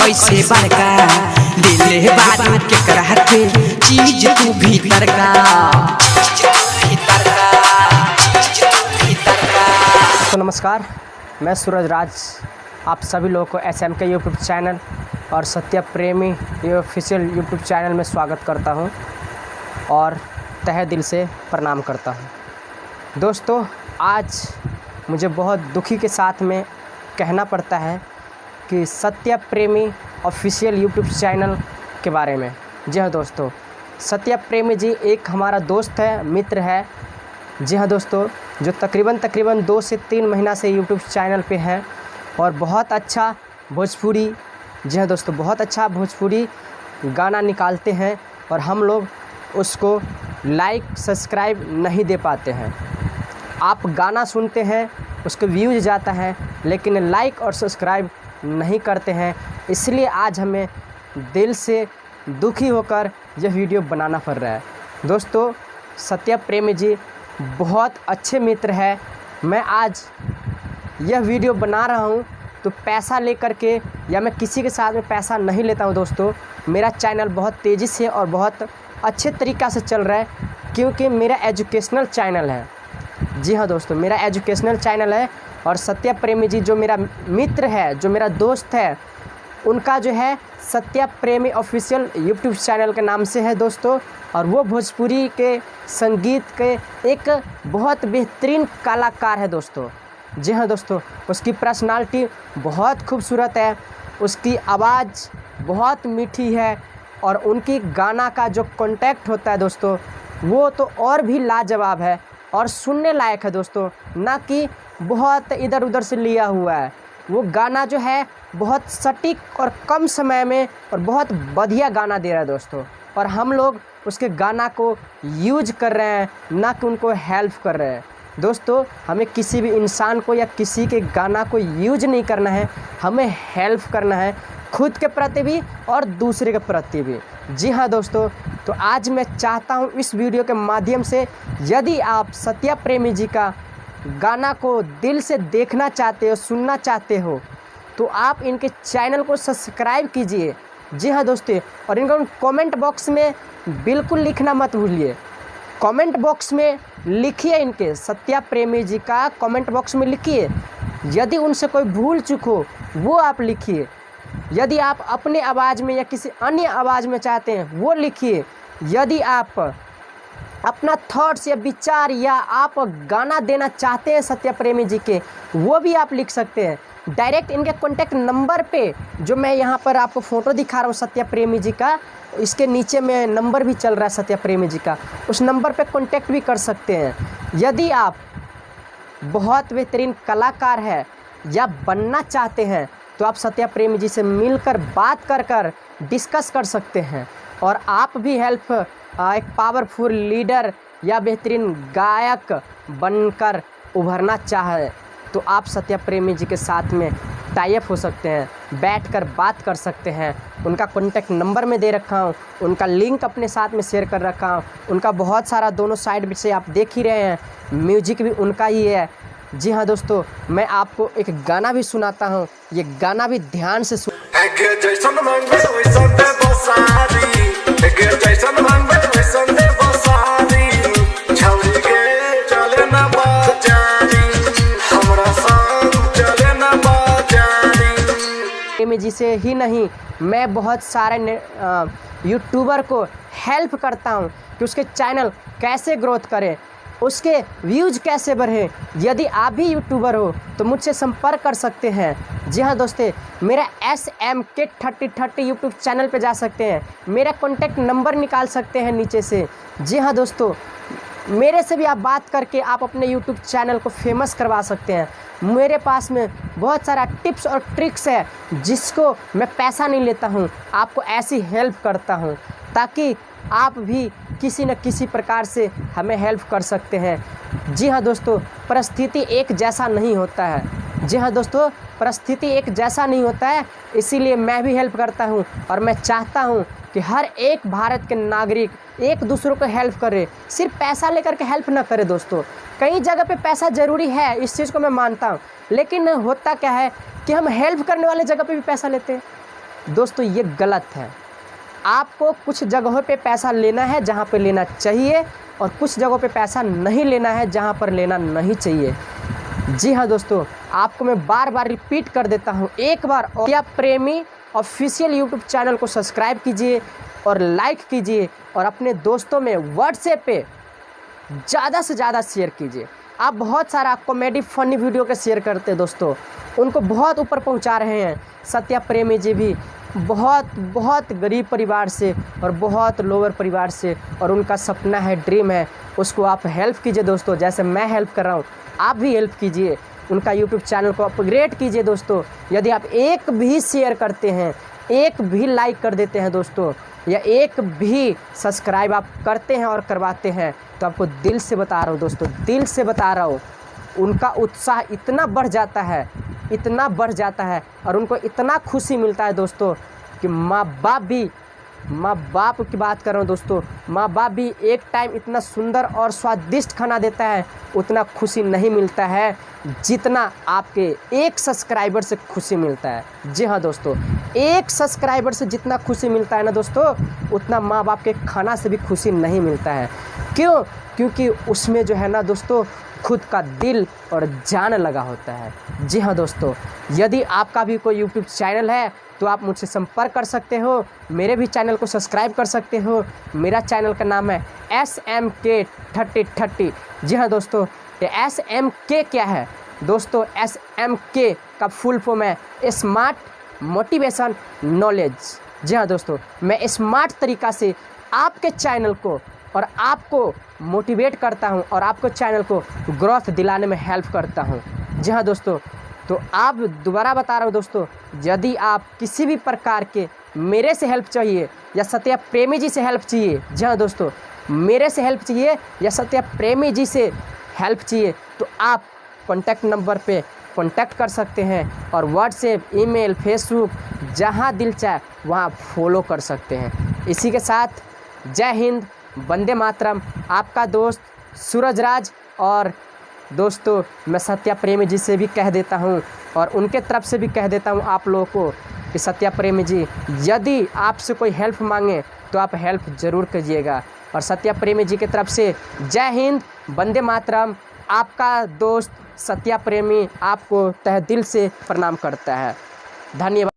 कैसे बड़का दिल बारू के करहते चीज तू भीतर का। तो नमस्कार, मैं सूरज राज आप सभी लोगों को SMK यूट्यूब चैनल और सत्य प्रेमी ये ऑफिशियल यूट्यूब चैनल में स्वागत करता हूं और तहे दिल से प्रणाम करता हूं। दोस्तों, आज मुझे बहुत दुखी के साथ में कहना पड़ता है कि सत्य प्रेमी ऑफिशियल यूट्यूब चैनल के बारे में। जी हाँ दोस्तों, सत्य प्रेमी जी एक हमारा दोस्त है, मित्र है। जी हाँ दोस्तों, जो तकरीबन 2 से 3 महीना से यूट्यूब चैनल पे है और बहुत अच्छा भोजपुरी, जी हाँ दोस्तों, बहुत अच्छा भोजपुरी गाना निकालते हैं और हम लोग उसको लाइक सब्सक्राइब नहीं दे पाते हैं। आप गाना सुनते हैं, उसके व्यूज़ जाता है, लेकिन लाइक और सब्सक्राइब नहीं करते हैं। इसलिए आज हमें दिल से दुखी होकर यह वीडियो बनाना पड़ रहा है। दोस्तों, सत्य प्रेमी जी बहुत अच्छे मित्र हैं। मैं आज यह वीडियो बना रहा हूं तो पैसा लेकर के या मैं किसी के साथ में पैसा नहीं लेता हूं। दोस्तों, मेरा चैनल बहुत तेज़ी से और बहुत अच्छे तरीक़ा से चल रहा है क्योंकि मेरा एजुकेशनल चैनल है। जी हाँ दोस्तों, मेरा एजुकेशनल चैनल है और सत्य प्रेमी जी जो मेरा मित्र है, जो मेरा दोस्त है, उनका जो है सत्य प्रेमी ऑफिशियल यूट्यूब चैनल के नाम से है दोस्तों। और वो भोजपुरी के संगीत के एक बहुत बेहतरीन कलाकार है दोस्तों। जी हाँ दोस्तों, उसकी पर्सनालिटी बहुत खूबसूरत है, उसकी आवाज़ बहुत मीठी है और उनकी गाना का जो कॉन्टेक्ट होता है दोस्तों, वो तो और भी लाजवाब है और सुनने लायक है दोस्तों, ना कि बहुत इधर उधर से लिया हुआ है। वो गाना जो है बहुत सटीक और कम समय में और बहुत बढ़िया गाना दे रहा है दोस्तों। और हम लोग उसके गाना को यूज कर रहे हैं, ना कि उनको हेल्प कर रहे हैं। दोस्तों, हमें किसी भी इंसान को या किसी के गाना को यूज नहीं करना है, हमें हेल्प करना है, खुद के प्रति भी और दूसरे के प्रति भी। जी हाँ दोस्तों, तो आज मैं चाहता हूँ इस वीडियो के माध्यम से, यदि आप सत्य प्रेमी जी का गाना को दिल से देखना चाहते हो, सुनना चाहते हो, तो आप इनके चैनल को सब्सक्राइब कीजिए। जी हाँ दोस्तों, और इनको कमेंट बॉक्स में बिल्कुल लिखना मत भूलिए। कमेंट बॉक्स में लिखिए, इनके सत्य प्रेमी जी का कमेंट बॉक्स में लिखिए। यदि उनसे कोई भूल चूक हो वो आप लिखिए। यदि आप अपने आवाज़ में या किसी अन्य आवाज़ में चाहते हैं वो लिखिए। यदि आप अपना थॉट्स या विचार या आप गाना देना चाहते हैं सत्य प्रेमी जी के, वो भी आप लिख सकते हैं। डायरेक्ट इनके कॉन्टैक्ट नंबर पे, जो मैं यहाँ पर आपको फ़ोटो दिखा रहा हूँ सत्य प्रेमी जी का, इसके नीचे में नंबर भी चल रहा है सत्य प्रेमी जी का, उस नंबर पे कॉन्टैक्ट भी कर सकते हैं। यदि आप बहुत बेहतरीन कलाकार है या बनना चाहते हैं तो आप सत्य प्रेमी जी से मिलकर बात कर डिस्कस कर सकते हैं। और आप भी हेल्प एक पावरफुल लीडर या बेहतरीन गायक बनकर उभरना चाहे तो आप सत्य प्रेमी जी के साथ में टाई अप हो सकते हैं, बैठकर बात कर सकते हैं। उनका कॉन्टैक्ट नंबर में दे रखा हूँ, उनका लिंक अपने साथ में शेयर कर रखा हूँ। उनका बहुत सारा दोनों साइड से आप देख ही रहे हैं, म्यूजिक भी उनका ही है। जी हाँ दोस्तों, मैं आपको एक गाना भी सुनाता हूँ, ये गाना भी ध्यान से सुन। प्रेमी जी से ही नहीं, मैं बहुत सारे यूट्यूबर को हेल्प करता हूं कि उसके चैनल कैसे ग्रोथ करें, उसके व्यूज़ कैसे बढ़े। यदि आप भी यूट्यूबर हो तो मुझसे संपर्क कर सकते हैं। जी हाँ दोस्तों, मेरा SMK 3030 यूट्यूब चैनल पे जा सकते हैं, मेरा कॉन्टैक्ट नंबर निकाल सकते हैं नीचे से। जी हाँ दोस्तों, मेरे से भी आप बात करके आप अपने यूट्यूब चैनल को फेमस करवा सकते हैं। मेरे पास में बहुत सारा टिप्स और ट्रिक्स है जिसको मैं पैसा नहीं लेता हूँ, आपको ऐसी हेल्प करता हूँ ताकि आप भी किसी न किसी प्रकार से हमें हेल्प कर सकते हैं। जी हाँ दोस्तों, परिस्थिति एक जैसा नहीं होता है। जी हाँ दोस्तों, परिस्थिति एक जैसा नहीं होता है, इसीलिए मैं भी हेल्प करता हूँ और मैं चाहता हूँ कि हर एक भारत के नागरिक एक दूसरों को हेल्प करे, सिर्फ पैसा लेकर के हेल्प ना करे। दोस्तों, कई जगह पे पैसा ज़रूरी है, इस चीज़ को मैं मानता हूँ, लेकिन होता क्या है कि हम हेल्प करने वाले जगह पे भी पैसा लेते हैं। दोस्तों ये गलत है। आपको कुछ जगहों पे पैसा लेना है जहाँ पे लेना चाहिए, और कुछ जगहों पे पैसा नहीं लेना है जहाँ पर लेना नहीं चाहिए। जी हाँ दोस्तों, आपको मैं बार बार रिपीट कर देता हूँ, एक बार सत्या प्रेमी ऑफिशियल यूट्यूब चैनल को सब्सक्राइब कीजिए और लाइक कीजिए, और अपने दोस्तों में व्हाट्सएप पे ज़्यादा से ज़्यादा शेयर कीजिए। आप बहुत सारा कॉमेडी फनी वीडियो के शेयर करते हैं दोस्तों, उनको बहुत ऊपर पहुंचा रहे हैं। सत्या प्रेमी जी भी बहुत गरीब परिवार से और बहुत लोअर परिवार से, और उनका सपना है, ड्रीम है, उसको आप हेल्प कीजिए दोस्तों। जैसे मैं हेल्प कर रहा हूँ, आप भी हेल्प कीजिए, उनका यूट्यूब चैनल को अपग्रेड कीजिए दोस्तों। यदि आप एक भी शेयर करते हैं, एक भी लाइक कर देते हैं दोस्तों, या एक भी सब्सक्राइब आप करते हैं और करवाते हैं, तो आपको दिल से बता रहा हूँ दोस्तों, दिल से बता रहा हूँ, उनका उत्साह इतना बढ़ जाता है, इतना बढ़ जाता है, और उनको इतना खुशी मिलता है दोस्तों कि माँ बाप की बात कर रहा हूँ दोस्तों, माँ बाप भी एक टाइम इतना सुंदर और स्वादिष्ट खाना देता है, उतना खुशी नहीं मिलता है जितना आपके एक सब्सक्राइबर से खुशी मिलता है। जी हाँ दोस्तों, एक सब्सक्राइबर से जितना खुशी मिलता है ना दोस्तों, उतना माँ बाप के खाना से भी खुशी नहीं मिलता है। क्यों? क्योंकि उसमें जो है ना दोस्तों, खुद का दिल और जान लगा होता है। जी हाँ दोस्तों, यदि आपका भी कोई यूट्यूब चैनल है तो आप मुझसे संपर्क कर सकते हो, मेरे भी चैनल को सब्सक्राइब कर सकते हो। मेरा चैनल का नाम है SMK 3030। जी हाँ दोस्तों, ये SMK क्या है दोस्तों? SMK का फुल फॉर्म है स्मार्ट मोटिवेशन नॉलेज। जी हाँ दोस्तों, मैं स्मार्ट तरीक़ा से आपके चैनल को और आपको मोटिवेट करता हूं, और आपको चैनल को ग्रोथ दिलाने में हेल्प करता हूं। जी हाँ दोस्तों, तो आप दोबारा बता रहा हूँ दोस्तों, यदि आप किसी भी प्रकार के मेरे से हेल्प चाहिए या सत्या प्रेमी जी से हेल्प चाहिए, जी हाँ दोस्तों, मेरे से हेल्प चाहिए या सत्या प्रेमी जी से हेल्प चाहिए, तो आप कॉन्टैक्ट नंबर पे कॉन्टैक्ट कर सकते हैं, और व्हाट्सएप, ईमेल, फेसबुक, जहाँ दिल चाहे वहाँ फॉलो कर सकते हैं। इसी के साथ जय हिंद, वंदे मातरम। आपका दोस्त सूरज राज। और दोस्तों, मैं सत्या प्रेमी जी से भी कह देता हूँ, और उनके तरफ से भी कह देता हूँ आप लोगों को कि सत्या प्रेमी जी, यदि आपसे कोई हेल्प मांगे तो आप हेल्प ज़रूर कीजिएगा। और सत्या प्रेमी जी की तरफ से जय हिंद, वंदे मातरम। आपका दोस्त सत्या प्रेमी आपको तहे दिल से प्रणाम करता है। धन्यवाद।